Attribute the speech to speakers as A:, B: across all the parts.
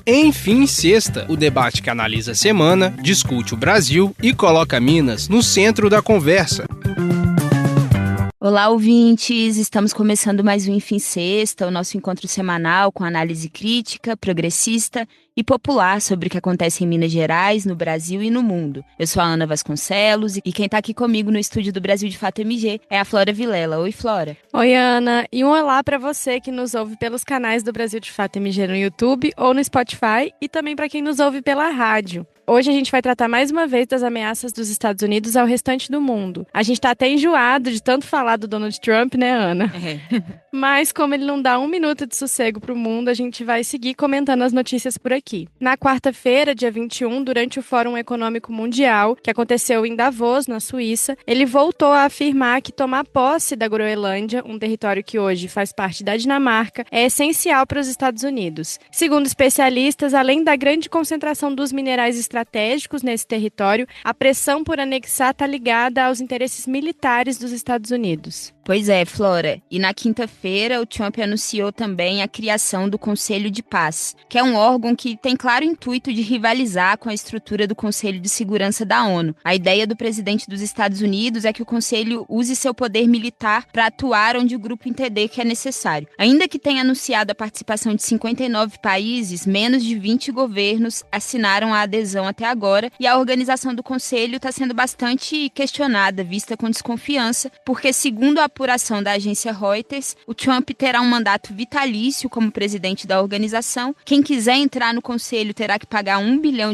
A: Enfim, sexta, o debate que analisa a semana, discute o Brasil e coloca Minas no centro da conversa.
B: Olá, ouvintes! Estamos começando mais um Enfim Sexta, o nosso encontro semanal com análise crítica, progressista e popular sobre o que acontece em Minas Gerais, no Brasil e no mundo. Eu sou a Ana Vasconcelos e quem está aqui comigo no estúdio do Brasil de Fato MG é a Flora Vilela. Oi, Flora!
C: Oi, Ana! E um olá para você que nos ouve pelos canais do Brasil de Fato MG no YouTube ou no Spotify e também para quem nos ouve pela rádio. Hoje a gente vai tratar mais uma vez das ameaças dos Estados Unidos ao restante do mundo. A gente tá até enjoado de tanto falar do Donald Trump, né, Ana? Mas como ele não dá um minuto de sossego pro mundo, a gente vai seguir comentando as notícias por aqui. Na quarta-feira, dia 21, durante o Fórum Econômico Mundial, que aconteceu em Davos, na Suíça, ele voltou a afirmar que tomar posse da Groenlândia, um território que hoje faz parte da Dinamarca, é essencial para os Estados Unidos. Segundo especialistas, além da grande concentração dos minerais estratégicos nesse território, a pressão por anexar está ligada aos interesses militares dos Estados Unidos.
B: Pois é, Flora. E na quinta-feira, o Trump anunciou também a criação do Conselho de Paz, que é um órgão que tem claro intuito de rivalizar com a estrutura do Conselho de Segurança da ONU. A ideia do presidente dos Estados Unidos é que o Conselho use seu poder militar para atuar onde o grupo entender que é necessário. Ainda que tenha anunciado a participação de 59 países, menos de 20 governos assinaram a adesão até agora, e a organização do Conselho está sendo bastante questionada, vista com desconfiança, porque, segundo a apuração da agência Reuters, o Trump terá um mandato vitalício como presidente da organização. Quem quiser entrar no conselho terá que pagar $1 bilhão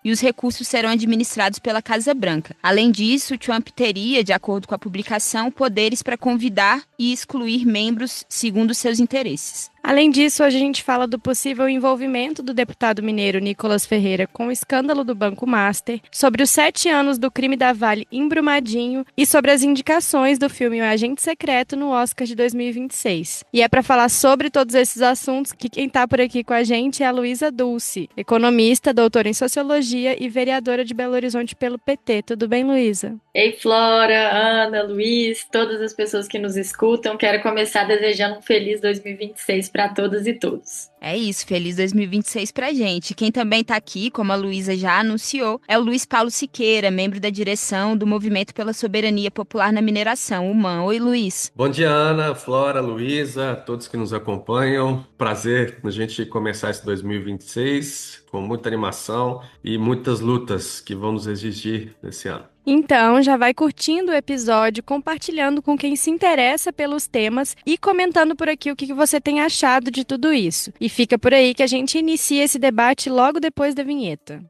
B: e os recursos serão administrados pela Casa Branca. Além disso, o Trump teria, de acordo com a publicação, poderes para convidar e excluir membros segundo seus interesses.
C: Além disso, hoje a gente fala do possível envolvimento do deputado mineiro Nicolas Ferreira com o escândalo do Banco Master, sobre os 7 anos do crime da Vale em Brumadinho e sobre as indicações do filme O Agente Secreto no Oscar de 2026. E é para falar sobre todos esses assuntos que quem está por aqui com a gente é a Luísa Dulce, economista, doutora em Sociologia e vereadora de Belo Horizonte pelo PT. Tudo bem, Luísa?
D: Ei, Flora, Ana, Luiz, todas as pessoas que nos escutam, quero começar desejando um feliz 2026 para todas e todos.
B: É isso, feliz 2026 pra gente. Quem também tá aqui, como a Luísa já anunciou, é o Luiz Paulo Siqueira, membro da direção do Movimento pela Soberania Popular na Mineração, o MAN. Oi, Luiz.
E: Bom dia, Ana, Flora, Luísa, todos que nos acompanham. Prazer a gente começar esse 2026 com muita animação e muitas lutas que vão nos exigir nesse ano.
C: Então, já vai curtindo o episódio, compartilhando com quem se interessa pelos temas e comentando por aqui o que você tem achado de tudo isso. E fica por aí que a gente inicia esse debate logo depois da vinheta.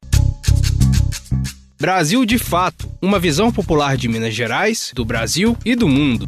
A: Brasil de Fato, uma visão popular de Minas Gerais, do Brasil e do mundo.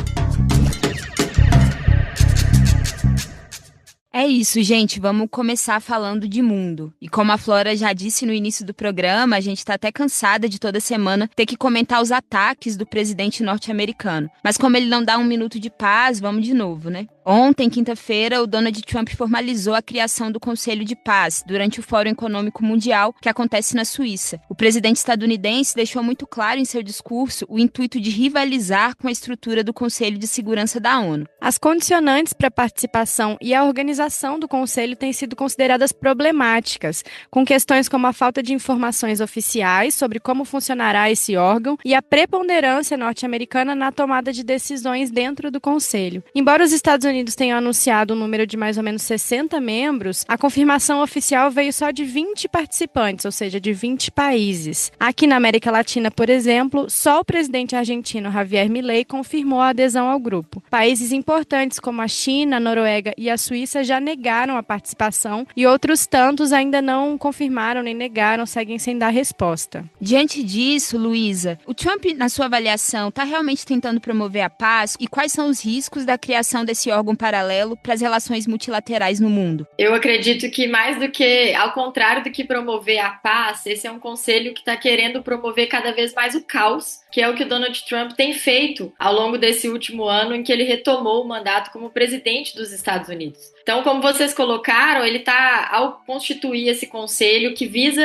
B: É isso, gente. Vamos começar falando de mundo. E como a Flora já disse no início do programa, a gente tá até cansada de toda semana ter que comentar os ataques do presidente norte-americano. Mas como ele não dá um minuto de paz, vamos de novo, né? Ontem, quinta-feira, o Donald Trump formalizou a criação do Conselho de Paz durante o Fórum Econômico Mundial que acontece na Suíça. O presidente estadunidense deixou muito claro em seu discurso o intuito de rivalizar com a estrutura do Conselho de Segurança da ONU.
C: As condicionantes para a participação e a organização do Conselho têm sido consideradas problemáticas, com questões como a falta de informações oficiais sobre como funcionará esse órgão e a preponderância norte-americana na tomada de decisões dentro do Conselho. Embora os Estados Unidos tenham anunciado um número de mais ou menos 60 membros, a confirmação oficial veio só de 20 participantes, ou seja, de 20 países. Aqui na América Latina, por exemplo, só o presidente argentino Javier Milei confirmou a adesão ao grupo. Países importantes como a China, a Noruega e a Suíça já negaram a participação e outros tantos ainda não confirmaram nem negaram, seguem sem dar resposta.
B: Diante disso, Luísa, o Trump, na sua avaliação, está realmente tentando promover a paz e quais são os riscos da criação desse órgão paralelo para as relações multilaterais no mundo?
D: Eu acredito que mais do que, ao contrário do que promover a paz, esse é um conselho que está querendo promover cada vez mais o caos, que é o que o Donald Trump tem feito ao longo desse último ano em que ele retomou o mandato como presidente dos Estados Unidos. Então, como vocês colocaram, ele está, ao constituir esse conselho que visa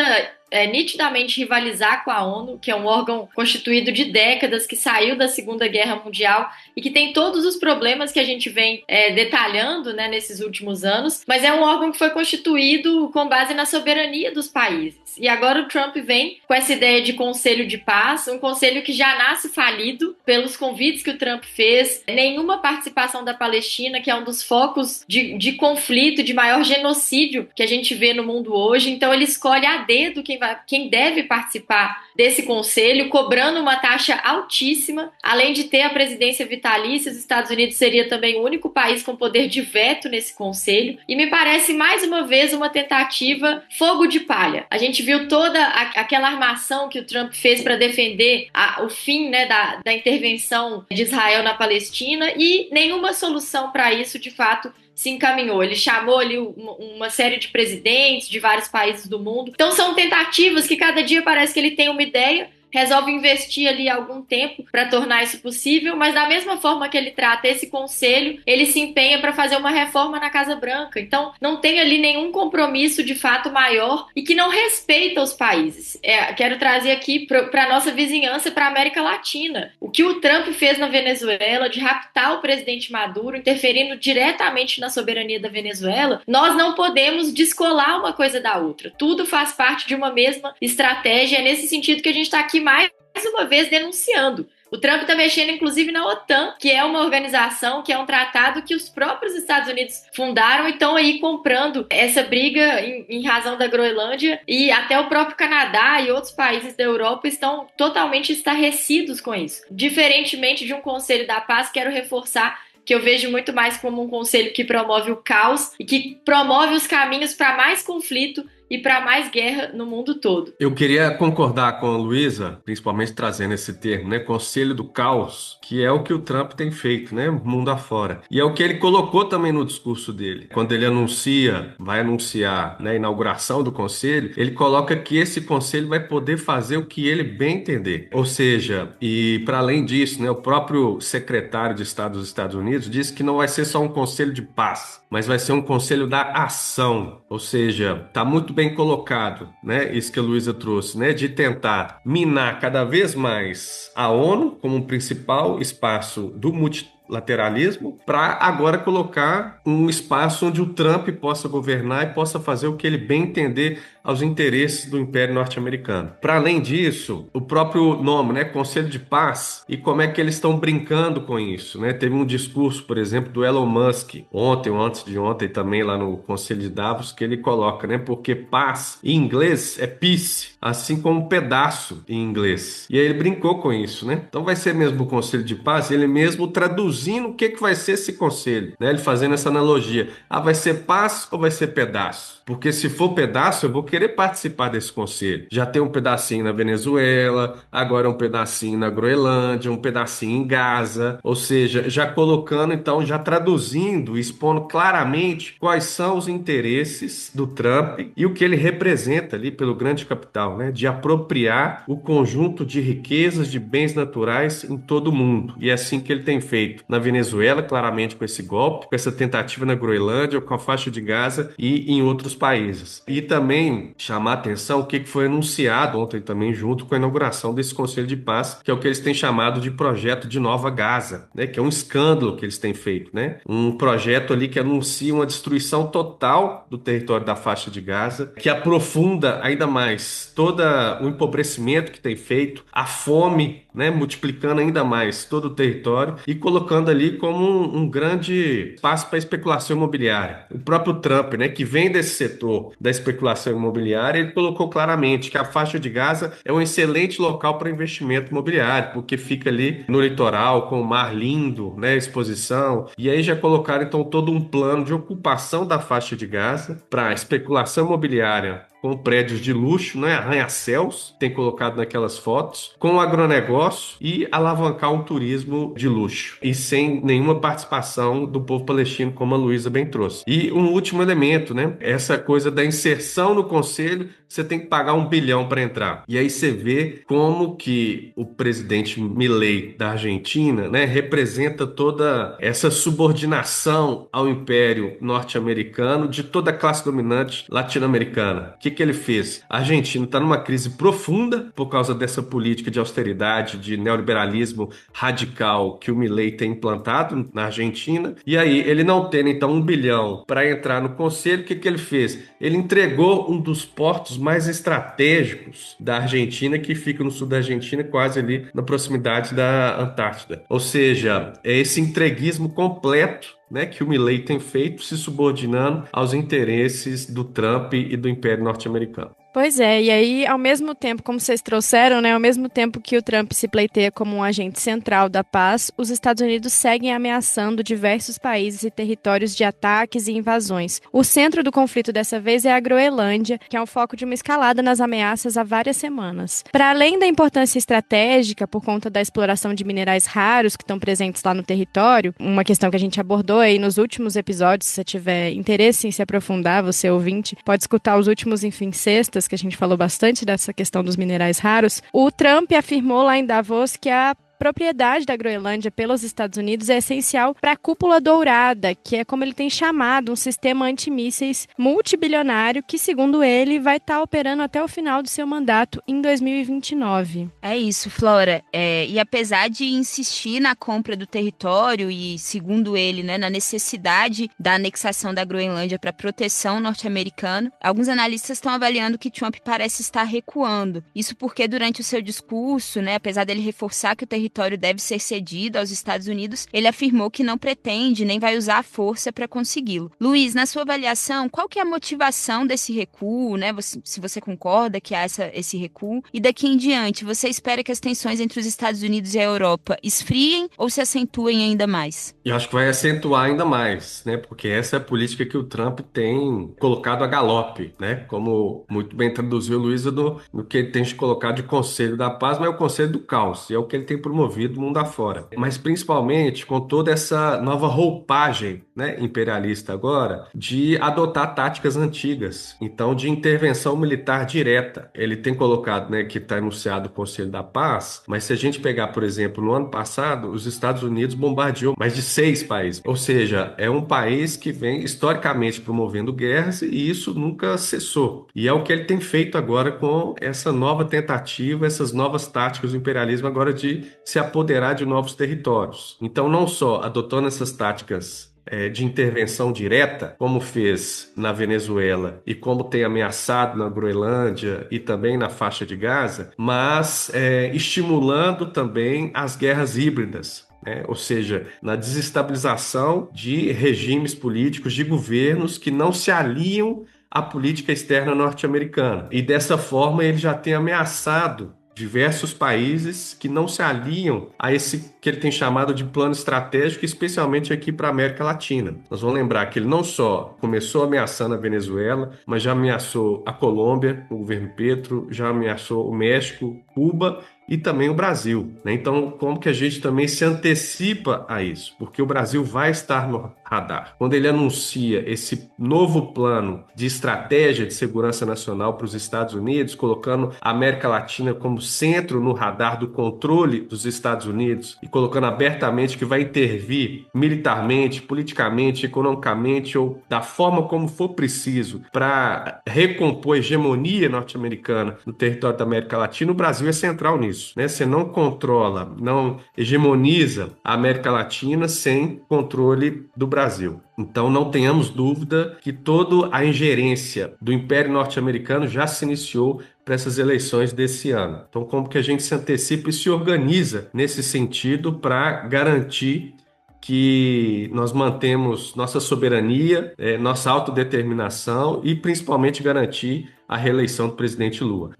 D: nitidamente rivalizar com a ONU, que é um órgão constituído de décadas, que saiu da Segunda Guerra Mundial e que tem todos os problemas que a gente vem detalhando, né, nesses últimos anos, mas é um órgão que foi constituído com base na soberania dos países. E agora o Trump vem com essa ideia de Conselho de Paz, um conselho que já nasce falido pelos convites que o Trump fez, nenhuma participação da Palestina, que é um dos focos de conflito, de maior genocídio que a gente vê no mundo hoje. Então ele escolhe a dedo quem deve participar desse conselho, cobrando uma taxa altíssima, além de ter a presidência vitalícia. Os Estados Unidos seria também o único país com poder de veto nesse conselho, e me parece mais uma vez uma tentativa fogo de palha. A gente viu toda aquela armação que o Trump fez para defender o fim, né, da intervenção de Israel na Palestina, e nenhuma solução para isso de fato se encaminhou. Ele chamou ali uma série de presidentes de vários países do mundo. Então são tentativas que cada dia parece que ele tem uma ideia, resolve investir ali algum tempo para tornar isso possível, mas da mesma forma que ele trata esse conselho, ele se empenha para fazer uma reforma na Casa Branca. Então não tem ali nenhum compromisso de fato maior e que não respeita os países. Quero trazer aqui para a nossa vizinhança, para a América Latina. O que o Trump fez na Venezuela, de raptar o presidente Maduro, interferindo diretamente na soberania da Venezuela, nós não podemos descolar uma coisa da outra. Tudo faz parte de uma mesma estratégia. É nesse sentido que a gente está aqui mais uma vez denunciando. O Trump está mexendo, inclusive, na OTAN, que é uma organização, que é um tratado que os próprios Estados Unidos fundaram e estão aí comprando essa briga em razão da Groenlândia, e até o próprio Canadá e outros países da Europa estão totalmente estarrecidos com isso. Diferentemente de um Conselho da Paz, quero reforçar que eu vejo muito mais como um conselho que promove o caos e que promove os caminhos para mais conflito e para mais guerra no mundo todo.
E: Eu queria concordar com a Luísa, principalmente trazendo esse termo, né, Conselho do Caos, que é o que o Trump tem feito, né, mundo afora. E é o que ele colocou também no discurso dele. Quando ele vai anunciar, né, a inauguração do Conselho, ele coloca que esse Conselho vai poder fazer o que ele bem entender. Ou seja, e para além disso, né, o próprio secretário de Estado dos Estados Unidos disse que não vai ser só um Conselho de Paz, mas vai ser um Conselho da Ação. Ou seja, está muito bem colocado, né? Isso que a Luísa trouxe, né? De tentar minar cada vez mais a ONU como um principal espaço do multilateralismo, para agora colocar um espaço onde o Trump possa governar e possa fazer o que ele bem entender aos interesses do Império Norte-Americano. Para além disso, o próprio nome, né, Conselho de Paz, e como é que eles estão brincando com isso, né? Teve um discurso, por exemplo, do Elon Musk, ontem ou antes de ontem também lá no Conselho de Davos, que ele coloca, né, porque paz em inglês é peace, assim como pedaço em inglês. E aí ele brincou com isso, né? Então vai ser mesmo o Conselho de Paz, ele mesmo traduzindo o que vai ser esse conselho, né? Ele fazendo essa analogia. Vai ser paz ou vai ser pedaço? Porque se for pedaço, eu vou querer participar desse conselho. Já tem um pedacinho na Venezuela, agora um pedacinho na Groenlândia, um pedacinho em Gaza, ou seja, já colocando, então, já traduzindo, expondo claramente quais são os interesses do Trump e o que ele representa ali pelo grande capital, né? De apropriar o conjunto de riquezas, de bens naturais em todo o mundo. E é assim que ele tem feito na Venezuela, claramente com esse golpe, com essa tentativa na Groenlândia, com a faixa de Gaza e em outros países. E também chamar a atenção o que foi anunciado ontem também junto com a inauguração desse Conselho de Paz, que é o que eles têm chamado de Projeto de Nova Gaza, né? Que é um escândalo que eles têm feito, né? Um projeto ali que anuncia uma destruição total do território da faixa de Gaza, que aprofunda ainda mais todo o empobrecimento que tem feito, a fome, né? Multiplicando ainda mais todo o território e colocando ali como um grande espaço para especulação imobiliária. O próprio Trump, né, que vem desse setor da especulação imobiliária, ele colocou claramente que a faixa de Gaza é um excelente local para investimento imobiliário, porque fica ali no litoral, com o mar lindo, né, exposição. E aí já colocaram então todo um plano de ocupação da faixa de Gaza para especulação imobiliária, com prédios de luxo, né, arranha-céus, tem colocado naquelas fotos, com o agronegócio e alavancar um turismo de luxo. E sem nenhuma participação do povo palestino, como a Luísa bem trouxe. E um último elemento, né, essa coisa da inserção no conselho, você tem que pagar 1 bilhão para entrar. E aí você vê como que o presidente Milei da Argentina, né, representa toda essa subordinação ao Império Norte-Americano de toda a classe dominante latino-americana. O que que ele fez? A Argentina está numa crise profunda por causa dessa política de austeridade, de neoliberalismo radical que o Milei tem implantado na Argentina. E aí, ele não tendo então 1 bilhão para entrar no conselho, o que ele fez? Ele entregou um dos portos mais estratégicos da Argentina, que fica no sul da Argentina, quase ali na proximidade da Antártida. Ou seja, é esse entreguismo completo, né, que o Milei tem feito, se subordinando aos interesses do Trump e do Império Norte-Americano.
C: Pois é, e aí, ao mesmo tempo, como vocês trouxeram, né, ao mesmo tempo que o Trump se pleiteia como um agente central da paz, os Estados Unidos seguem ameaçando diversos países e territórios de ataques e invasões. O centro do conflito dessa vez é a Groenlândia, que é o foco de uma escalada nas ameaças há várias semanas. Para além da importância estratégica, por conta da exploração de minerais raros que estão presentes lá no território, uma questão que a gente abordou aí nos últimos episódios, se você tiver interesse em se aprofundar, você ouvinte, pode escutar os últimos, enfim, sextas, que a gente falou bastante dessa questão dos minerais raros. O Trump afirmou lá em Davos que a propriedade da Groenlândia pelos Estados Unidos é essencial para a Cúpula Dourada, que é como ele tem chamado um sistema antimísseis multibilionário que, segundo ele, vai estar operando até o final do seu mandato em 2029.
B: É isso, Flora. E apesar de insistir na compra do território e, segundo ele, né, na necessidade da anexação da Groenlândia para proteção norte-americana, alguns analistas estão avaliando que Trump parece estar recuando. Isso porque durante o seu discurso, né, apesar dele reforçar que o território deve ser cedido aos Estados Unidos, ele afirmou que não pretende nem vai usar a força para consegui-lo. Luiz, na sua avaliação, qual que é a motivação desse recuo, né? Se você concorda que há esse recuo, e daqui em diante, você espera que as tensões entre os Estados Unidos e a Europa esfriem ou se acentuem ainda mais?
E: E acho que vai acentuar ainda mais, né? Porque essa é a política que o Trump tem colocado a galope, né? Como muito bem traduziu o Luiz no que ele tem colocado de Conselho da Paz, mas é o Conselho do Caos, e é o que ele tem promovido mundo afora. Mas principalmente com toda essa nova roupagem, né, imperialista agora, de adotar táticas antigas, então de intervenção militar direta. Ele tem colocado, né, que está anunciado o Conselho da Paz, mas se a gente pegar, por exemplo, no ano passado, os Estados Unidos bombardeou mais de 6 países. Ou seja, é um país que vem historicamente promovendo guerras e isso nunca cessou. E é o que ele tem feito agora com essa nova tentativa, essas novas táticas do imperialismo agora de se apoderar de novos territórios. Então, não só adotando essas táticas de intervenção direta, como fez na Venezuela e como tem ameaçado na Groenlândia e também na faixa de Gaza, mas estimulando também as guerras híbridas. Ou seja, na desestabilização de regimes políticos, de governos que não se aliam à política externa norte-americana. E dessa forma ele já tem ameaçado diversos países que não se aliam a esse que ele tem chamado de plano estratégico, especialmente aqui para a América Latina. Nós vamos lembrar que ele não só começou ameaçando a Venezuela, mas já ameaçou a Colômbia, o governo Petro, já ameaçou o México, Cuba e também o Brasil, né? Então, como que a gente também se antecipa a isso? Porque o Brasil vai estar no radar. Quando ele anuncia esse novo plano de estratégia de segurança nacional para os Estados Unidos, colocando a América Latina como centro no radar do controle dos Estados Unidos e colocando abertamente que vai intervir militarmente, politicamente, economicamente ou da forma como for preciso para recompor a hegemonia norte-americana no território da América Latina, o Brasil é central nisso, né? Você não controla, não hegemoniza a América Latina sem controle do Brasil. Então não tenhamos dúvida que toda a ingerência do Império Norte-Americano já se iniciou para essas eleições desse ano. Então como que a gente se antecipa e se organiza nesse sentido para garantir que nós mantemos nossa soberania, nossa autodeterminação e principalmente garantir a reeleição do presidente Lula.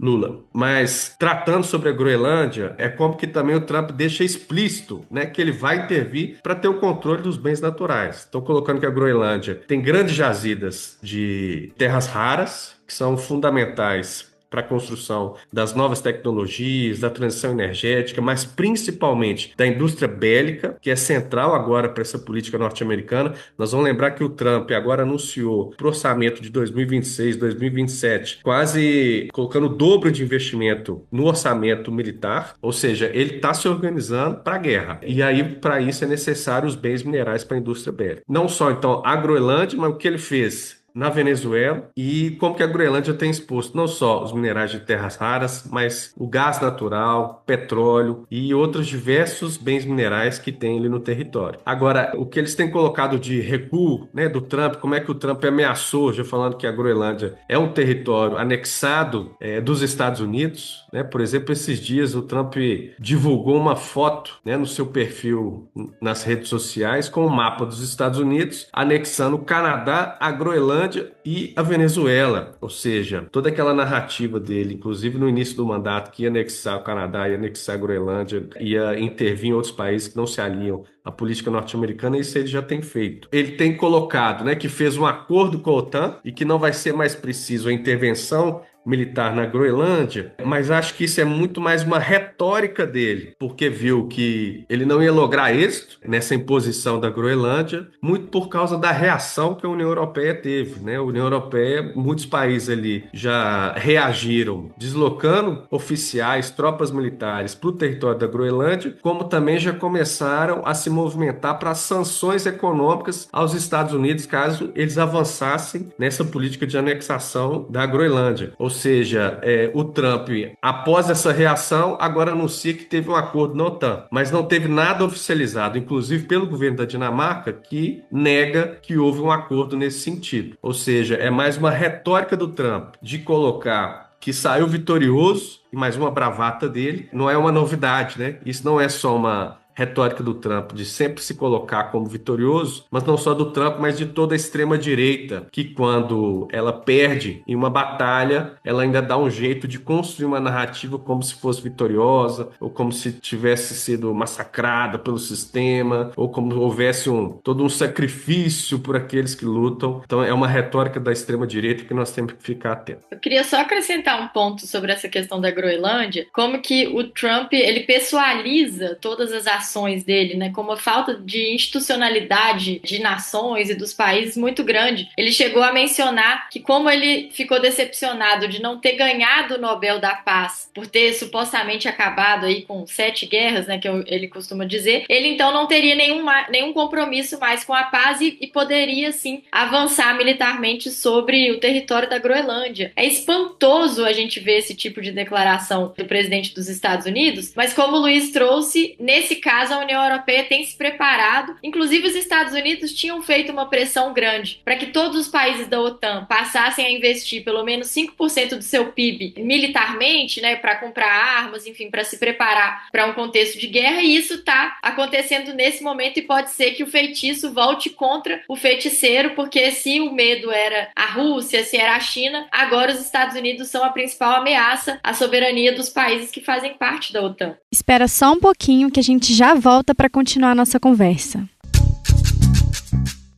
E: Mas tratando sobre a Groenlândia, é como que também o Trump deixa explícito, né, que ele vai intervir para ter o controle dos bens naturais. Estou colocando que a Groenlândia tem grandes jazidas de terras raras, que são fundamentais para a construção das novas tecnologias, da transição energética, mas principalmente da indústria bélica, que é central agora para essa política norte-americana. Nós vamos lembrar que o Trump agora anunciou para o orçamento de 2026, 2027, quase colocando o dobro de investimento no orçamento militar, ou seja, ele está se organizando para a guerra. E aí, para isso, é necessário os bens minerais para a indústria bélica. Não só, então, a Groenlândia, mas o que ele fez na Venezuela e como que a Groenlândia tem exposto não só os minerais de terras raras, mas o gás natural, petróleo e outros diversos bens minerais que tem ali no território. Agora, o que eles têm colocado de recuo, né, do Trump, como é que o Trump ameaçou, já falando que a Groenlândia é um território anexado dos Estados Unidos, né? Por exemplo, esses dias o Trump divulgou uma foto, né, no seu perfil nas redes sociais com o mapa dos Estados Unidos, anexando o Canadá, a Groenlândia e a Venezuela. Ou seja, toda aquela narrativa dele, inclusive no início do mandato, que ia anexar o Canadá, ia anexar a Groenlândia, ia intervir em outros países que não se aliam à política norte-americana, isso ele já tem feito. Ele tem colocado, né, que fez um acordo com a OTAN e que não vai ser mais preciso a intervenção militar na Groenlândia, mas acho que isso é muito mais uma retórica dele, porque viu que ele não ia lograr êxito nessa imposição da Groenlândia, muito por causa da reação que a União Europeia teve, né? A União Europeia, muitos países ali já reagiram, deslocando oficiais, tropas militares para o território da Groenlândia, como também já começaram a se movimentar para sanções econômicas aos Estados Unidos, caso eles avançassem nessa política de anexação da Groenlândia. Ou seja, o Trump, após essa reação, agora anuncia que teve um acordo na OTAN, mas não teve nada oficializado, inclusive pelo governo da Dinamarca, que nega que houve um acordo nesse sentido. Ou seja, é mais uma retórica do Trump de colocar que saiu vitorioso, e mais uma bravata dele, não é uma novidade, né? Isso não é só uma retórica do Trump de sempre se colocar como vitorioso, mas não só do Trump, mas de toda a extrema-direita, que quando ela perde em uma batalha, ela ainda dá um jeito de construir uma narrativa como se fosse vitoriosa, ou como se tivesse sido massacrada pelo sistema, ou como houvesse todo um sacrifício por aqueles que lutam. Então é uma retórica da extrema-direita que nós temos que ficar atentos.
D: Eu queria só acrescentar um ponto sobre essa questão da Groenlândia, como que o Trump, ele pessoaliza todas as ações dele, né, com uma falta de institucionalidade de nações e dos países muito grande. Ele chegou a mencionar que como ele ficou decepcionado de não ter ganhado o Nobel da Paz por ter supostamente acabado aí com 7 guerras, né, que ele costuma dizer, ele então não teria nenhum compromisso mais com a paz e poderia sim avançar militarmente sobre o território da Groenlândia. É espantoso a gente ver esse tipo de declaração do presidente dos Estados Unidos, mas como o Luiz trouxe, nesse caso a União Europeia tem se preparado, inclusive os Estados Unidos tinham feito uma pressão grande para que todos os países da OTAN passassem a investir pelo menos 5% do seu PIB militarmente, né, para comprar armas, enfim, para se preparar para um contexto de guerra, e isso está acontecendo nesse momento e pode ser que o feitiço volte contra o feiticeiro, porque se o medo era a Rússia, se era a China, agora os Estados Unidos são a principal ameaça à soberania dos países que fazem parte da OTAN.
C: Espera só um pouquinho que a gente já volta para continuar a nossa conversa.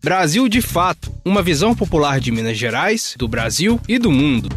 A: Brasil de Fato, uma visão popular de Minas Gerais, do Brasil e do mundo.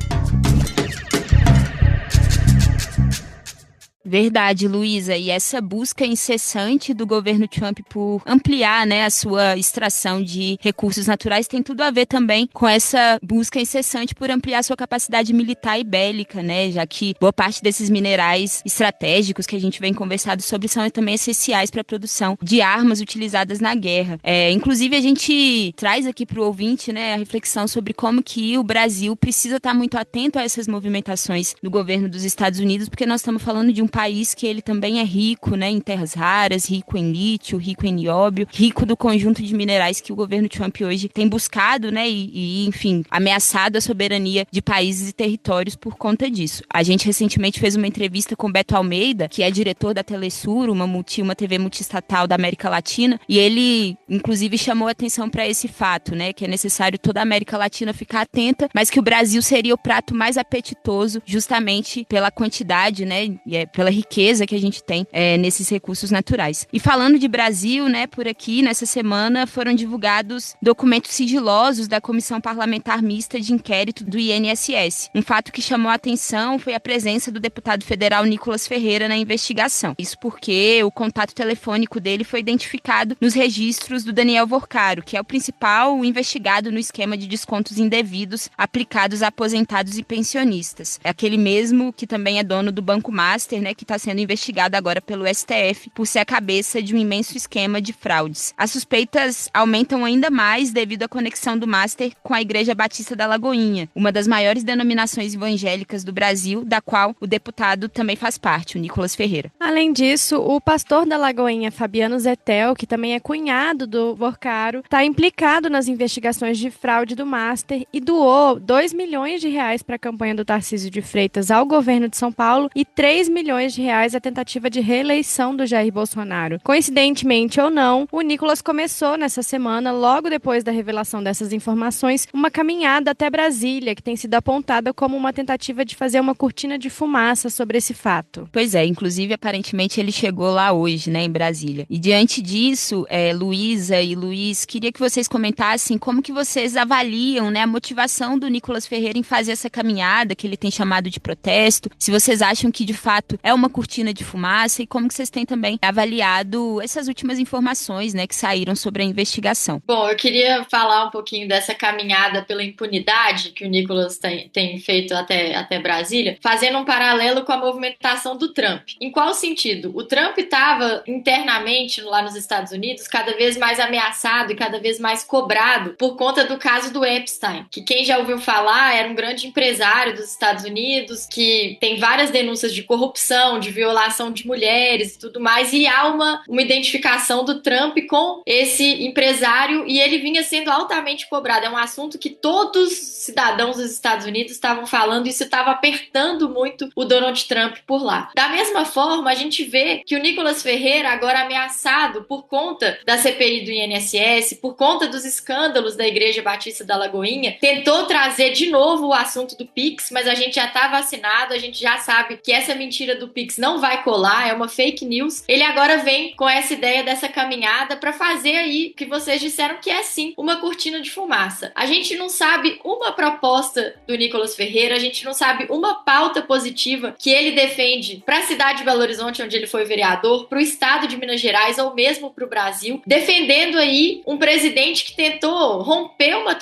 B: Verdade, Luísa. E essa busca incessante do governo Trump por ampliar, né, a sua extração de recursos naturais tem tudo a ver também com essa busca incessante por ampliar sua capacidade militar e bélica, né, já que boa parte desses minerais estratégicos que a gente vem conversando sobre são também essenciais para a produção de armas utilizadas na guerra. Inclusive, a gente traz aqui para o ouvinte, né, a reflexão sobre como que o Brasil precisa estar muito atento a essas movimentações do governo dos Estados Unidos, porque nós estamos falando de um país que ele também é rico, né, em terras raras, rico em lítio, rico em nióbio, rico do conjunto de minerais que o governo Trump hoje tem buscado, né, enfim, ameaçado a soberania de países e territórios por conta disso. A gente recentemente fez uma entrevista com Beto Almeida, que é diretor da Telesur, uma TV multiestatal da América Latina, e ele, inclusive, chamou a atenção para esse fato, né, que é necessário toda a América Latina ficar atenta, mas que o Brasil seria o prato mais apetitoso justamente pela quantidade, né, pela riqueza que a gente tem nesses recursos naturais. E falando de Brasil, né, por aqui, nessa semana, foram divulgados documentos sigilosos da Comissão Parlamentar Mista de Inquérito do INSS. Um fato que chamou a atenção foi a presença do deputado federal Nicolas Ferreira na investigação. Isso porque o contato telefônico dele foi identificado nos registros do Daniel Vorcaro, que é o principal investigado no esquema de descontos indevidos aplicados a aposentados e pensionistas. É aquele mesmo que também é dono do Banco Master, né, que está sendo investigado agora pelo STF por ser a cabeça de um imenso esquema de fraudes. As suspeitas aumentam ainda mais devido à conexão do Master com a Igreja Batista da Lagoinha, uma das maiores denominações evangélicas do Brasil, da qual o deputado também faz parte, o Nicolas Ferreira.
C: Além disso, o pastor da Lagoinha, Fabiano Zetel, que também é cunhado do Vorcaro, está implicado nas investigações de fraude do Master e doou 2 milhões de reais para a campanha do Tarcísio de Freitas ao governo de São Paulo e 3 milhões de reais à tentativa de reeleição do Jair Bolsonaro. Coincidentemente ou não, o Nicolas começou nessa semana, logo depois da revelação dessas informações, uma caminhada até Brasília, que tem sido apontada como uma tentativa de fazer uma cortina de fumaça sobre esse fato.
B: Pois é, inclusive aparentemente ele chegou lá hoje, né, em Brasília. E diante disso, Luísa e Luiz, queria que vocês comentassem como que vocês avaliam, né, a motivação do Nicolas Ferreira em fazer essa caminhada, que ele tem chamado de protesto, se vocês acham que de fato é uma cortina de fumaça e como que vocês têm também avaliado essas últimas informações, né, que saíram sobre a investigação.
D: Bom, eu queria falar um pouquinho dessa caminhada pela impunidade que o Nicolas tem feito até Brasília, fazendo um paralelo com a movimentação do Trump. Em qual sentido? O Trump estava internamente lá nos Estados Unidos cada vez mais ameaçado e cada vez mais cobrado por conta do caso do Epstein, que quem já ouviu falar era um grande empresário dos Estados Unidos, que tem várias denúncias de corrupção, de violação de mulheres e tudo mais, e há uma identificação do Trump com esse empresário e ele vinha sendo altamente cobrado. É um assunto que todos os cidadãos dos Estados Unidos estavam falando e isso estava apertando muito o Donald Trump por lá. Da mesma forma, a gente vê que o Nicolas Ferreira, agora ameaçado por conta da CPI do INSS, por conta dos escândalos da Igreja Batista da Lagoinha, tentou trazer de novo o assunto do Pix, mas a gente já está vacinado, a gente já sabe que essa mentira do Pix não vai colar, é uma fake news. Ele agora vem com essa ideia dessa caminhada para fazer aí que vocês disseram que é sim uma cortina de fumaça. A gente não sabe uma proposta do Nicolas Ferreira, a gente não sabe uma pauta positiva que ele defende para a cidade de Belo Horizonte, onde ele foi vereador, para o estado de Minas Gerais ou mesmo para o Brasil, defendendo aí um presidente que tentou romper uma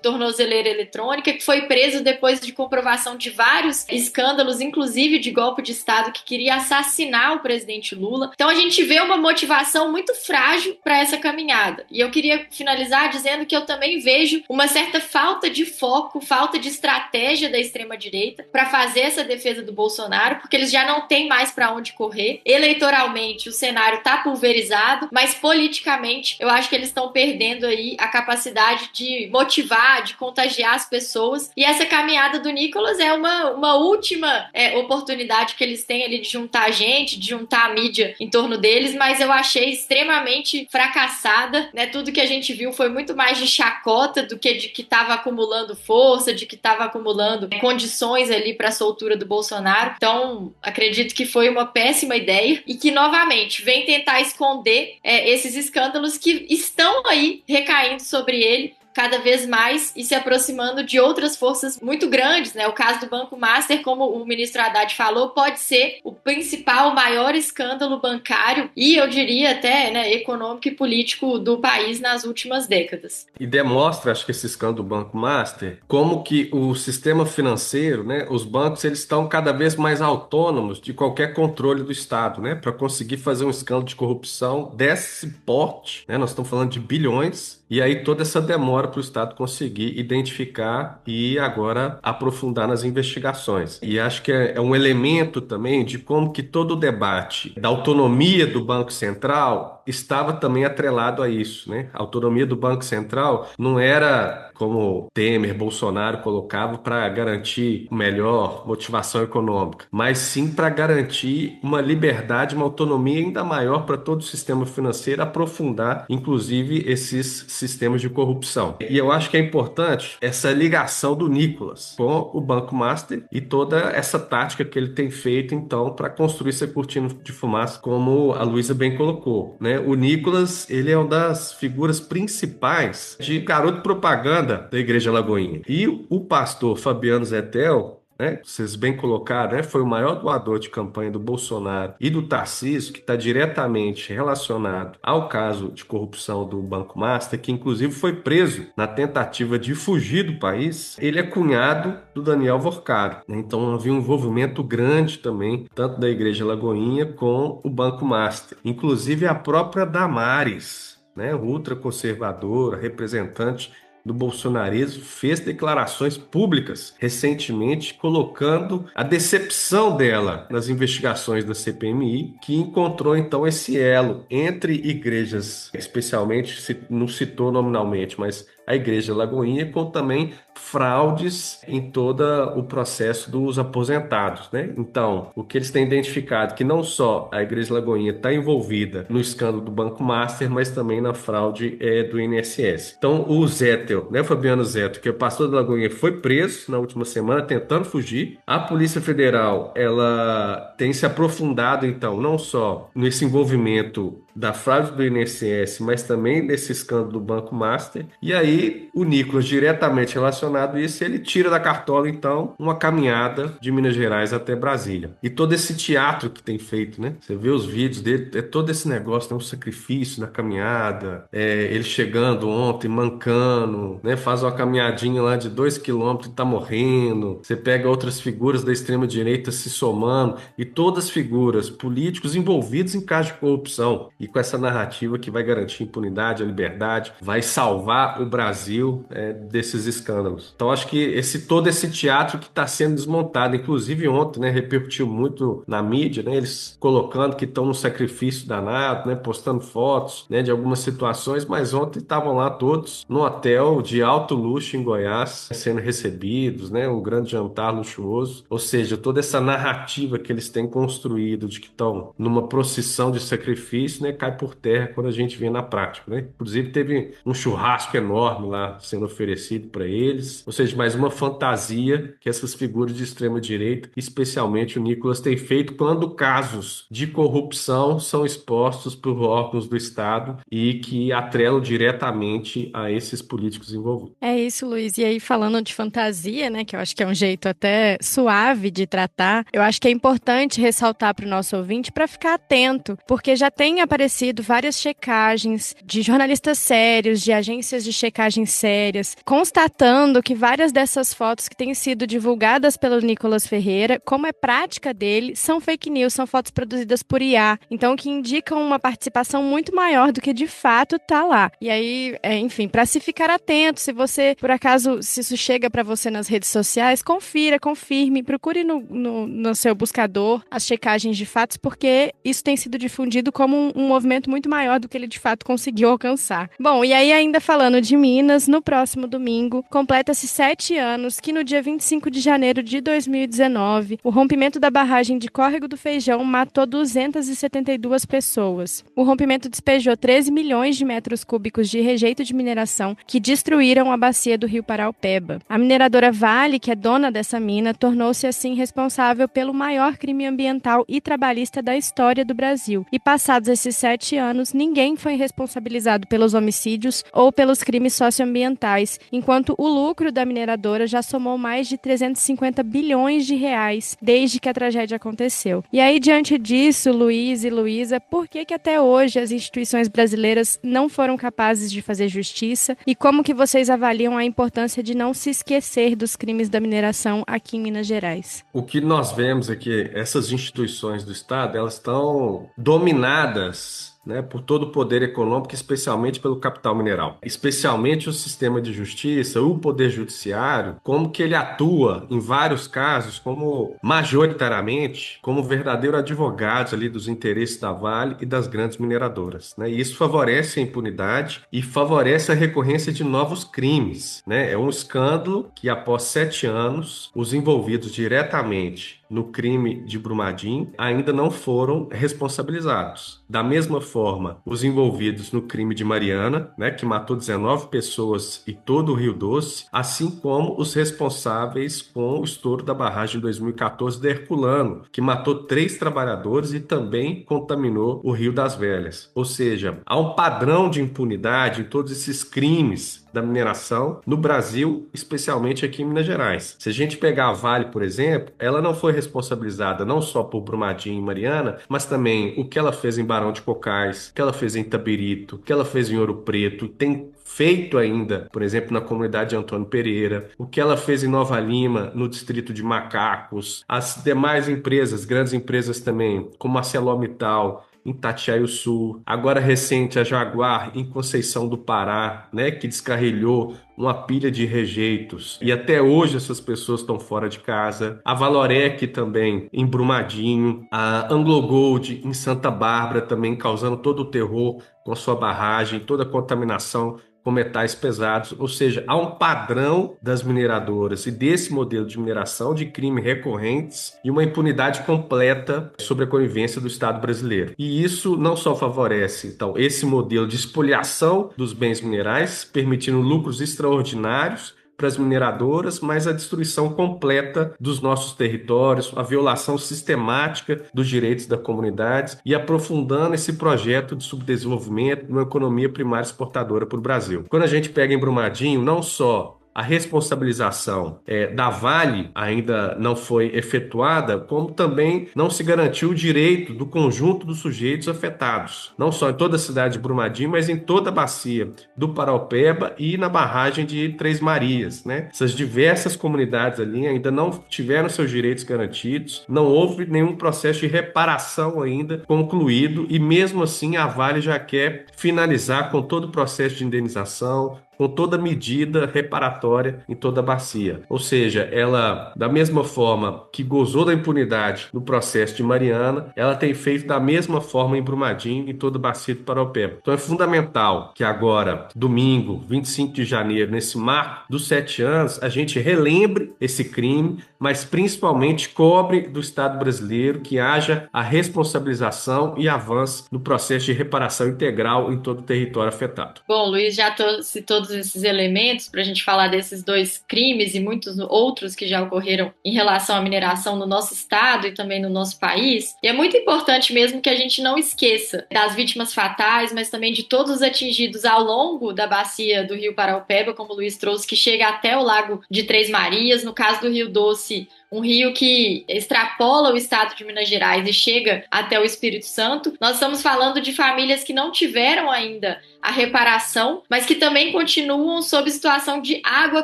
D: tornozeleira eletrônica, que foi preso depois de comprovação de vários escândalos, inclusive de golpe de estado, que queria assassinar o presidente Lula. Então a gente vê uma motivação muito frágil para essa caminhada. E eu queria finalizar dizendo que eu também vejo uma certa falta de foco, falta de estratégia da extrema-direita para fazer essa defesa do Bolsonaro, porque eles já não têm mais para onde correr. Eleitoralmente, o cenário está pulverizado, mas politicamente, eu acho que eles estão perdendo aí a capacidade de motivar, de contagiar as pessoas. E essa caminhada do Nicolas é uma última oportunidade que eles têm ali de juntar gente, de juntar a mídia em torno deles, mas eu achei extremamente fracassada, né? Tudo que a gente viu foi muito mais de chacota do que de que estava acumulando força, de que estava acumulando condições ali para a soltura do Bolsonaro. Então, acredito que foi uma péssima ideia e que, novamente, vem tentar esconder esses escândalos que estão aí recaindo sobre ele cada vez mais e se aproximando de outras forças muito grandes, né? O caso do Banco Master, como o ministro Haddad falou, pode ser o principal, o maior escândalo bancário e, eu diria até, né, econômico e político do país nas últimas décadas.
E: E demonstra, acho que esse escândalo do Banco Master, como que o sistema financeiro, né, os bancos, eles estão cada vez mais autônomos de qualquer controle do Estado, né, para conseguir fazer um escândalo de corrupção desse porte, né, nós estamos falando de bilhões, e aí toda essa demora para o Estado conseguir identificar e agora aprofundar nas investigações. E acho que é um elemento também de como que todo o debate da autonomia do Banco Central estava também atrelado a isso, né? A autonomia do Banco Central não era, como Temer, Bolsonaro colocavam, para garantir melhor motivação econômica, mas sim para garantir uma liberdade, uma autonomia ainda maior para todo o sistema financeiro, aprofundar, inclusive, esses sistemas de corrupção. E eu acho que é importante essa ligação do Nicolas com o Banco Master e toda essa tática que ele tem feito, então, para construir essa cortina de fumaça, como a Luísa bem colocou, né? O Nicolas, ele é uma das figuras principais de garoto propaganda da Igreja Lagoinha. E o pastor Fabiano Zetel, né? Vocês bem colocaram, né? Foi o maior doador de campanha do Bolsonaro e do Tarcísio, que está diretamente relacionado ao caso de corrupção do Banco Master, que inclusive foi preso na tentativa de fugir do país. Ele é cunhado do Daniel Vorcaro, né? Então havia um envolvimento grande também, tanto da Igreja Lagoinha com o Banco Master. Inclusive a própria Damares, né, ultraconservadora, representante do bolsonarismo, fez declarações públicas recentemente colocando a decepção dela nas investigações da CPMI, que encontrou então esse elo entre igrejas, especialmente, não citou nominalmente, mas a Igreja Lagoinha, com também fraudes em todo o processo dos aposentados, né? Então, o que eles têm identificado é que não só a Igreja Lagoinha está envolvida no escândalo do Banco Master, mas também na fraude do INSS. Então, o Zettel, né, Fabiano Zettel, que é o pastor da Lagoinha, foi preso na última semana tentando fugir. A Polícia Federal, ela tem se aprofundado, então, não só nesse envolvimento da fraude do INSS, mas também desse escândalo do Banco Master. E aí, o Nicolas, diretamente relacionado a isso, ele tira da cartola, então, uma caminhada de Minas Gerais até Brasília. E todo esse teatro que tem feito, né? Você vê os vídeos dele, é todo esse negócio, tem um sacrifício na caminhada, ele chegando ontem, mancando, né? Faz uma caminhadinha lá de 2 quilômetros e tá morrendo. Você pega outras figuras da extrema-direita se somando, e todas as figuras, políticos envolvidos em casos de corrupção, e com essa narrativa que vai garantir impunidade, a liberdade, vai salvar o Brasil desses escândalos. Então acho que todo esse teatro que está sendo desmontado, inclusive ontem, né, repercutiu muito na mídia, né, eles colocando que estão num sacrifício danado, né, postando fotos, né, de algumas situações, mas ontem estavam lá todos no hotel de alto luxo em Goiás, sendo recebidos, né, um grande jantar luxuoso. Ou seja, toda essa narrativa que eles têm construído de que estão numa procissão de sacrifício, né, cai por terra quando a gente vê na prática, né? Inclusive teve um churrasco enorme lá sendo oferecido para eles, ou seja, mais uma fantasia que essas figuras de extrema direita, especialmente o Nicolas, tem feito quando casos de corrupção são expostos por órgãos do Estado e que atrelam diretamente a esses políticos envolvidos.
C: É isso, Luiz. E aí, falando de fantasia, né, que eu acho que é um jeito até suave de tratar, eu acho que é importante ressaltar para o nosso ouvinte para ficar atento, porque já tem aparecido várias checagens de jornalistas sérios, de agências de checagem sérias, constatando que várias dessas fotos que têm sido divulgadas pelo Nicolas Ferreira, como é prática dele, são fake news, são fotos produzidas por IA, então que indicam uma participação muito maior do que de fato está lá. E aí, enfim, para se ficar atento, se você, por acaso, se isso chega para você nas redes sociais, confirme, procure no seu buscador as checagens de fatos, porque isso tem sido difundido como um movimento muito maior do que ele de fato conseguiu alcançar. Bom, e aí ainda falando de Minas, no próximo domingo, completa-se 7 anos que no dia 25 de janeiro de 2019, o rompimento da barragem de Córrego do Feijão matou 272 pessoas. O rompimento despejou 13 milhões de metros cúbicos de rejeito de mineração que destruíram a bacia do rio Paraupeba. A mineradora Vale, que é dona dessa mina, tornou-se assim responsável pelo maior crime ambiental e trabalhista da história do Brasil. E passados esses 7 anos, ninguém foi responsabilizado pelos homicídios ou pelos crimes socioambientais, enquanto o lucro da mineradora já somou mais de 350 bilhões de reais desde que a tragédia aconteceu. E aí, diante disso, Luiz e Luísa, por que até hoje as instituições brasileiras não foram capazes de fazer justiça? E como que vocês avaliam a importância de não se esquecer dos crimes da mineração aqui em Minas Gerais?
E: O que nós vemos é que essas instituições do Estado, elas estão dominadas, né, por todo o poder econômico, especialmente pelo capital mineral. Especialmente o sistema de justiça, o poder judiciário, como que ele atua em vários casos, como majoritariamente, como verdadeiro advogado ali dos interesses da Vale e das grandes mineradoras, né? E isso favorece a impunidade e favorece a recorrência de novos crimes, né? É um escândalo que, após 7 anos, os envolvidos diretamente no crime de Brumadinho ainda não foram responsabilizados. Da mesma forma, os envolvidos no crime de Mariana, né, que matou 19 pessoas e todo o Rio Doce, assim como os responsáveis com o estouro da barragem em 2014 da Herculano, que matou 3 trabalhadores e também contaminou o Rio das Velhas. Ou seja, há um padrão de impunidade em todos esses crimes da mineração no Brasil, especialmente aqui em Minas Gerais. Se a gente pegar a Vale, por exemplo, ela não foi responsabilizada não só por Brumadinho e Mariana, mas também o que ela fez em Barão de Cocais, o que ela fez em Itabirito, o que ela fez em Ouro Preto, tem feito ainda, por exemplo, na comunidade de Antônio Pereira, o que ela fez em Nova Lima, no distrito de Macacos, as demais empresas, grandes empresas também, como a ArcelorMittal, em Itatiaia Sul, agora recente a Jaguar em Conceição do Pará, né, que descarrilhou uma pilha de rejeitos e até hoje essas pessoas estão fora de casa. A Valorec também em Brumadinho, a AngloGold em Santa Bárbara também causando todo o terror com a sua barragem, toda a contaminação com metais pesados, ou seja, há um padrão das mineradoras e desse modelo de mineração de crimes recorrentes e uma impunidade completa sobre a convivência do Estado brasileiro. E isso não só favorece, então, esse modelo de espoliação dos bens minerais, permitindo lucros extraordinários para as mineradoras, mas a destruição completa dos nossos territórios, a violação sistemática dos direitos da comunidade e aprofundando esse projeto de subdesenvolvimento de uma economia primária exportadora para o Brasil. Quando a gente pega em Brumadinho, não só a responsabilização da Vale ainda não foi efetuada, como também não se garantiu o direito do conjunto dos sujeitos afetados, não só em toda a cidade de Brumadinho, mas em toda a bacia do Paraopeba e na barragem de Três Marias, né? Essas diversas comunidades ali ainda não tiveram seus direitos garantidos, não houve nenhum processo de reparação ainda concluído e mesmo assim a Vale já quer finalizar com todo o processo de indenização, com toda medida reparatória em toda a bacia. Ou seja, ela, da mesma forma que gozou da impunidade no processo de Mariana, ela tem feito da mesma forma em Brumadinho e toda a bacia do Paraopeba. Então é fundamental que agora, domingo, 25 de janeiro, nesse marco dos 7 anos, a gente relembre esse crime, mas principalmente cobre do Estado brasileiro que haja a responsabilização e avanço no processo de reparação integral em todo o território afetado.
D: Bom, Luiz já citou todos esses elementos para a gente falar desses dois crimes e muitos outros que já ocorreram em relação à mineração no nosso estado e também no nosso país. E é muito importante mesmo que a gente não esqueça das vítimas fatais, mas também de todos os atingidos ao longo da bacia do Rio Paraopeba, como o Luiz trouxe, que chega até o Lago de Três Marias. No caso do Rio Doce, um rio que extrapola o estado de Minas Gerais e chega até o Espírito Santo. Nós estamos falando de famílias que não tiveram ainda a reparação, mas que também continuam sob situação de água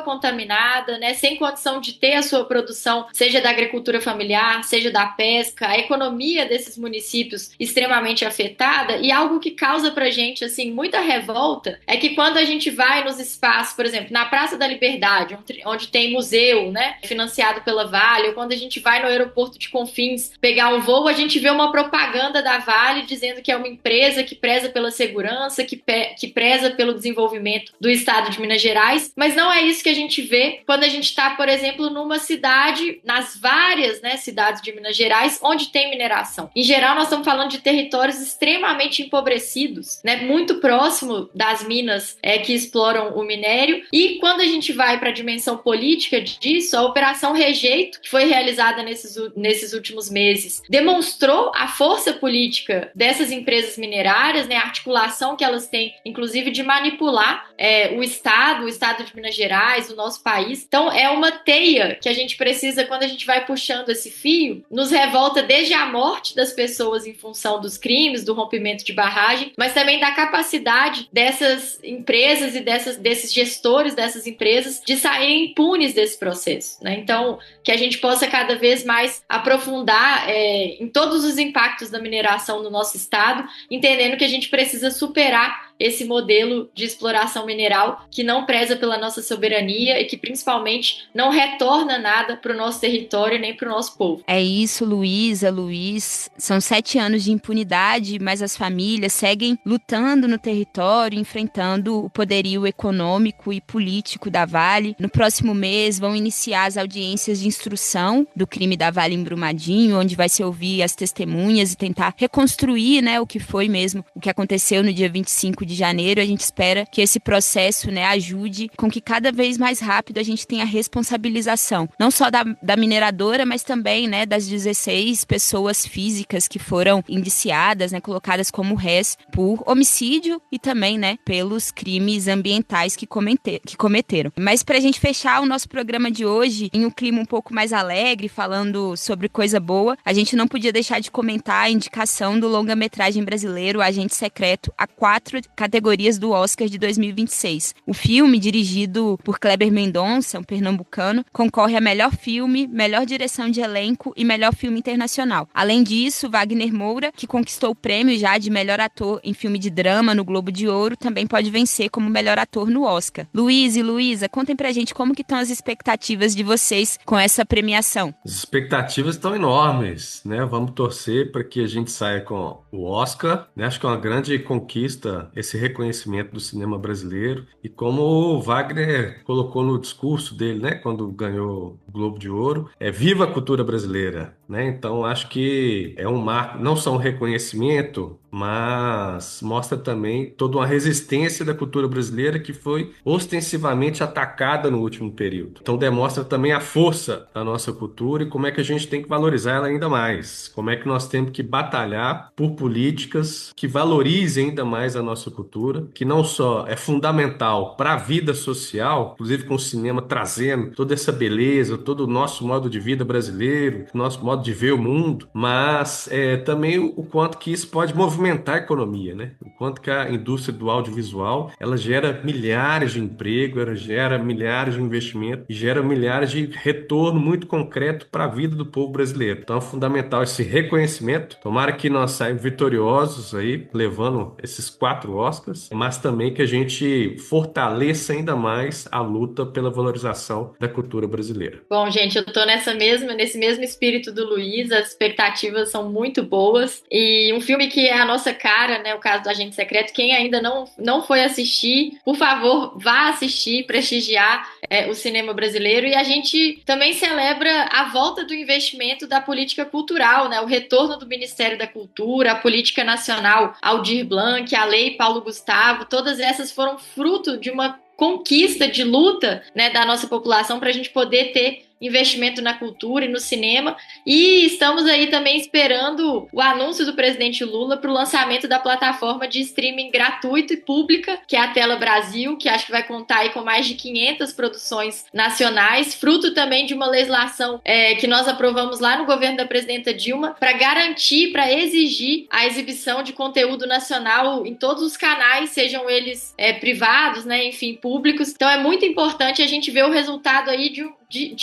D: contaminada, né, sem condição de ter a sua produção, seja da agricultura familiar, seja da pesca, a economia desses municípios extremamente afetada. E algo que causa pra gente, assim, muita revolta é que quando a gente vai nos espaços, por exemplo, na Praça da Liberdade, onde tem museu, né, financiado pela Vale, ou quando a gente vai no aeroporto de Confins pegar um voo, a gente vê uma propaganda da Vale dizendo que é uma empresa que preza pela segurança, que preza pelo desenvolvimento do estado de Minas Gerais, mas não é isso que a gente vê quando a gente está, por exemplo, numa cidade, nas várias, né, cidades de Minas Gerais, onde tem mineração. Em geral, nós estamos falando de territórios extremamente empobrecidos, né, muito próximo das minas que exploram o minério. E quando a gente vai para a dimensão política disso, a Operação Rejeito, que foi realizada nesses últimos meses, demonstrou a força política dessas empresas minerárias, né, a articulação que elas têm, inclusive de manipular o Estado de Minas Gerais, o nosso país. Então é uma teia que a gente precisa, quando a gente vai puxando esse fio, nos revolta desde a morte das pessoas em função dos crimes, do rompimento de barragem, mas também da capacidade dessas empresas e desses gestores dessas empresas de saírem impunes desse processo, né? Então, que a gente possa cada vez mais aprofundar em todos os impactos da mineração no nosso estado, entendendo que a gente precisa superar esse modelo de exploração mineral que não preza pela nossa soberania e que principalmente não retorna nada para o nosso território nem para o nosso povo.
B: É isso, Luiz. São 7 anos de impunidade, mas as famílias seguem lutando no território, enfrentando o poderio econômico e político da Vale. No próximo mês vão iniciar as audiências de instrução do crime da Vale em Brumadinho, onde vai se ouvir as testemunhas e tentar reconstruir, né, o que foi mesmo, o que aconteceu no dia 25 de Janeiro. A gente espera que esse processo, né, ajude com que cada vez mais rápido a gente tenha responsabilização, não só da mineradora, mas também, né, das 16 pessoas físicas que foram indiciadas, né, colocadas como réis por homicídio e também, né, pelos crimes ambientais que cometeram. Mas pra gente fechar o nosso programa de hoje em um clima um pouco mais alegre, falando sobre coisa boa, a gente não podia deixar de comentar a indicação do longa-metragem brasileiro Agente Secreto a 4 categorias do Oscar de 2026. O filme, dirigido por Kleber Mendonça, um pernambucano, concorre a melhor filme, melhor direção de elenco e melhor filme internacional. Além disso, Wagner Moura, que conquistou o prêmio já de melhor ator em filme de drama no Globo de Ouro, também pode vencer como melhor ator no Oscar. Luiz e Luísa, contem pra gente como que estão as expectativas de vocês com essa premiação.
E: As expectativas estão enormes, né? Vamos torcer para que a gente saia com o Oscar, né? Acho que é uma grande conquista esse reconhecimento do cinema brasileiro. E como o Wagner colocou no discurso dele, né? Quando ganhou o Globo de Ouro, viva a cultura brasileira, né? Então acho que é um marco, não só um reconhecimento, mas mostra também toda uma resistência da cultura brasileira que foi ostensivamente atacada no último período. Então demonstra também a força da nossa cultura e como é que a gente tem que valorizar ela ainda mais. Como é que nós temos que batalhar por políticas que valorizem ainda mais a nossa cultura, que não só é fundamental para a vida social, inclusive com o cinema trazendo toda essa beleza, todo o nosso modo de vida brasileiro, nosso modo de ver o mundo, mas também o quanto que isso pode movimentar a economia, né? O quanto que a indústria do audiovisual, ela gera milhares de empregos, ela gera milhares de investimentos e gera milhares de retorno muito concreto para a vida do povo brasileiro. Então é fundamental esse reconhecimento. Tomara que nós saímos vitoriosos aí, levando esses 4 Oscars, mas também que a gente fortaleça ainda mais a luta pela valorização da cultura brasileira.
D: Bom, gente, eu tô nesse mesmo espírito do Luiz, as expectativas são muito boas e um filme que é a nossa cara, né, o caso do Agente Secreto, quem ainda não foi assistir, por favor, vá assistir, prestigiar o cinema brasileiro. E a gente também celebra a volta do investimento da política cultural, né, o retorno do Ministério da Cultura, a política nacional Aldir Blanc, a Lei Paulo Gustavo, todas essas foram fruto de uma conquista de luta, né, da nossa população para a gente poder ter investimento na cultura e no cinema, e estamos aí também esperando o anúncio do presidente Lula para o lançamento da plataforma de streaming gratuito e pública, que é a Tela Brasil, que acho que vai contar aí com mais de 500 produções nacionais, fruto também de uma legislação que nós aprovamos lá no governo da presidenta Dilma, para garantir, para exigir a exibição de conteúdo nacional em todos os canais, sejam eles privados, né, enfim, públicos. Então é muito importante a gente ver o resultado aí de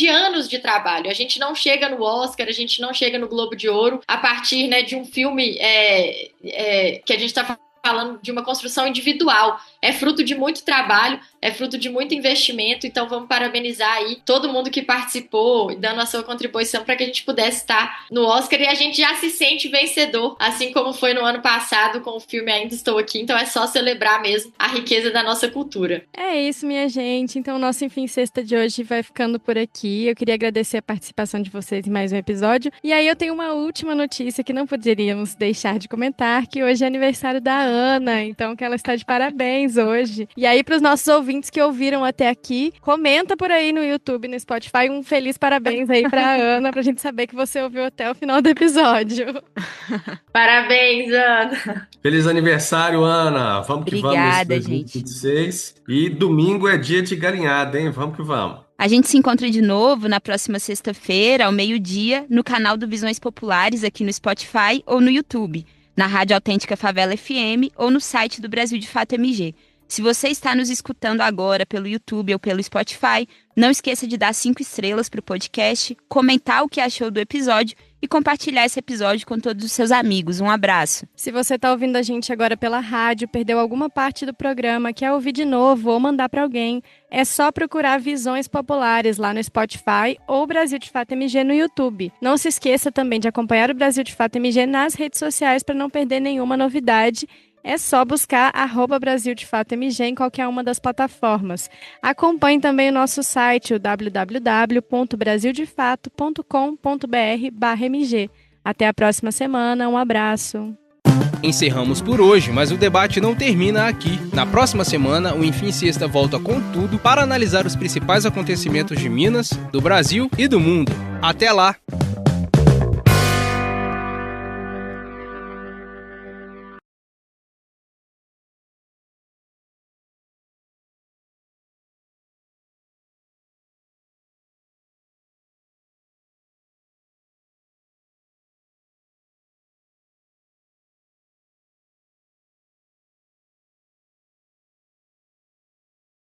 D: anos de trabalho. A gente não chega no Oscar, a gente não chega no Globo de Ouro a partir, né, de um filme que a gente está falando de uma construção individual. É fruto de muito trabalho, é fruto de muito investimento, então vamos parabenizar aí todo mundo que participou, dando a sua contribuição para que a gente pudesse estar no Oscar, e a gente já se sente vencedor, assim como foi no ano passado com o filme Ainda Estou Aqui, então é só celebrar mesmo a riqueza da nossa cultura.
C: É isso, minha gente, então o nosso Enfim Sexta de hoje vai ficando por aqui. Eu queria agradecer a participação de vocês em mais um episódio, e aí eu tenho uma última notícia que não poderíamos deixar de comentar, que hoje é aniversário da Ana, então que ela está de parabéns hoje. E aí, para os nossos ouvintes que ouviram até aqui, comenta por aí no YouTube, no Spotify, um feliz parabéns aí pra Ana, pra gente saber que você ouviu até o final do episódio.
D: Parabéns, Ana!
E: Feliz aniversário, Ana! Vamos que
B: Obrigada,
E: vamos nesse 2026. E domingo é dia de galinhada, hein? Vamos que vamos.
B: A gente se encontra de novo na próxima sexta-feira, ao meio-dia, no canal do Visões Populares, aqui no Spotify ou no YouTube, na Rádio Autêntica Favela FM ou no site do Brasil de Fato MG. Se você está nos escutando agora pelo YouTube ou pelo Spotify, não esqueça de dar 5 estrelas para o podcast, comentar o que achou do episódio e compartilhar esse episódio com todos os seus amigos. Um abraço.
C: Se você está ouvindo a gente agora pela rádio, perdeu alguma parte do programa, quer ouvir de novo ou mandar para alguém, é só procurar Visões Populares lá no Spotify ou Brasil de Fato MG no YouTube. Não se esqueça também de acompanhar o Brasil de Fato MG nas redes sociais para não perder nenhuma novidade. É só buscar @Brasil de Fato MG em qualquer uma das plataformas. Acompanhe também o nosso site, o www.brasildefato.com.br/MG. Até a próxima semana, um abraço.
A: Encerramos por hoje, mas o debate não termina aqui. Na próxima semana, o Enfim Sexta volta com tudo para analisar os principais acontecimentos de Minas, do Brasil e do mundo. Até lá!